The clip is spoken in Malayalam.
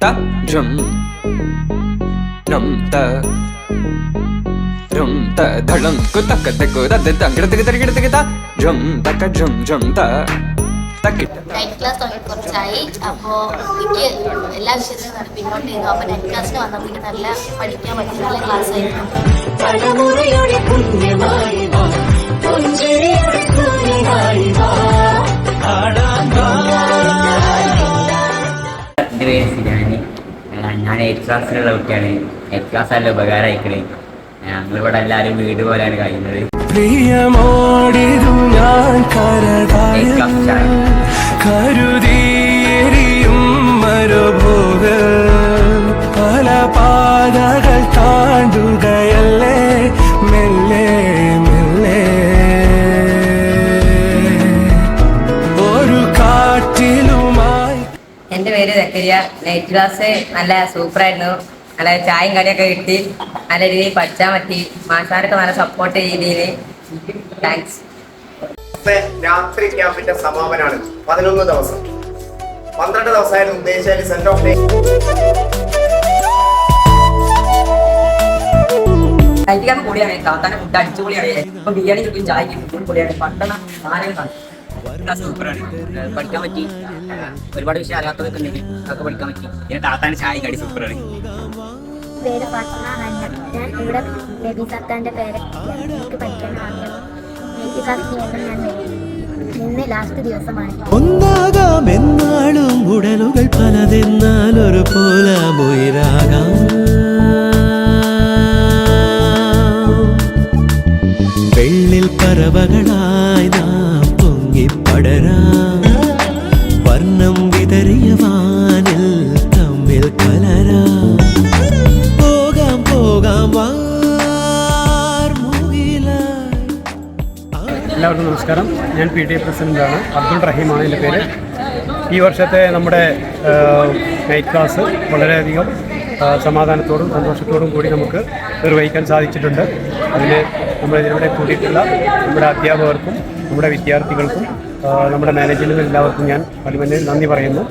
Ta drum rum ta rum ta dhalam kutak takku da da gidda ta drum taka drum ta takit night class തുടങ്ങി കുറച്ചായി. അപ്പോൾ എനിക്ക് എല്ലാ വിഷയത്തിലും നല്ല പിന്നോട്ട് ചെയ്തു. അപ്പോൾ നൈറ്റ് ക്ലാസ്സിന് വന്നപ്പോൾ എനിക്ക് നല്ല പഠിക്കാൻ പറ്റും. നല്ല ക്ലാസ് ആയിരുന്നു. എൻ്റെ പേര് സിരാനി. ഞാൻ 8th ക്ലാസ്സിലുള്ള കുട്ടിയാണ്. 8th ക്ലാസ് നല്ല ഉപകാരമായിക്കണേ. ഞങ്ങളിവിടെ എല്ലാവരും വീട് പോലെയാണ് കഴിയുന്നത്. പല പാതകൾ താണ്ടുകയല്ലേ മെല്ലെ മെല്ലെ ഒരു കാറ്റിലുമായി. എൻ്റെ പേര് സക്കരിയ. നൈറ്റ് ക്ലാസ് നല്ല സൂപ്പറായിരുന്നു. നല്ല ചായയും കടിയൊക്കെ കിട്ടി. നല്ല രീതിയിൽ പഠിച്ചാൽ പറ്റി. മാഷാരൊക്കെ നല്ല സപ്പോർട്ട് ചെയ്തതിന് താങ്ക്സ്. രാത്രി ക്യാമ്പിന്റെ സമാപനമാണ്. 11 ദിവസം 12 ദിവസമായിരുന്നു ഉദ്ദേശിച്ചാൽ സെന്റ് ഓഫ് ഡേ. കഴിക്കാൻ പൊളിയാണ്. താത്താനെ ഫുഡ് അടിച്ചുപൊളിയാണ്. ഇപ്പൊ ബിരിയാണി ചുറ്റും ചായക്കും ഫുൾ പൊളിയാണ്. പട്ടണം സൂപ്പറാണ്. പഠിക്കാൻ പറ്റി. ഒരുപാട് വിഷയം അറിയാത്തതൊക്കെ ഉണ്ടെങ്കിൽ അതൊക്കെ പഠിക്കാൻ പറ്റി. പിന്നെ താത്താൻ്റെ ചായ കടി സൂപ്പറാണ്. പേര് ഫാത്തിമ ഹന്ന. ഞാൻ ഇവിടെ ബേബി സത്താൻ്റെ പേര് എനിക്ക് പഠിക്കാൻ ആഗ്രഹം. നൈറ്റ് ക്ലാസ് ഞാൻ വരും. ഇന്ന് ലാസ്റ്റ് ദിവസമാണ്. ഒന്നാകാം എന്നാളും ഉടലുകൾ പലതെന്നാൽ ഒരു പോലാമൊയിരാകാം. വെള്ളിൽ പറവകളായി നാം പൊങ്ങിപ്പടരാം. വർണ്ണം വിതറിയ വാനിൽ തമ്മിൽ കലരാം. പോകാം പോകാം എല്ലാവർക്കും നമസ്കാരം. ഞാൻ PTA പ്രസിഡൻ്റാണ്. അബ്ദുൾ റഹീമാണ് എൻ്റെ പേര്. ഈ വർഷത്തെ നമ്മുടെ നൈറ്റ് ക്ലാസ് വളരെയധികം സമാധാനത്തോടും സന്തോഷത്തോടും കൂടി നമുക്ക് നിർവഹിക്കാൻ സാധിച്ചിട്ടുണ്ട്. അതിന് നമ്മളിതിലൂടെ കൂടിയിട്ടുള്ള നമ്മുടെ അധ്യാപകർക്കും നമ്മുടെ വിദ്യാർത്ഥികൾക്കും നമ്മുടെ മാനേജ്മെൻറ്റിനും എല്ലാവർക്കും ഞാൻ വലിയ നന്ദി പറയുന്നു.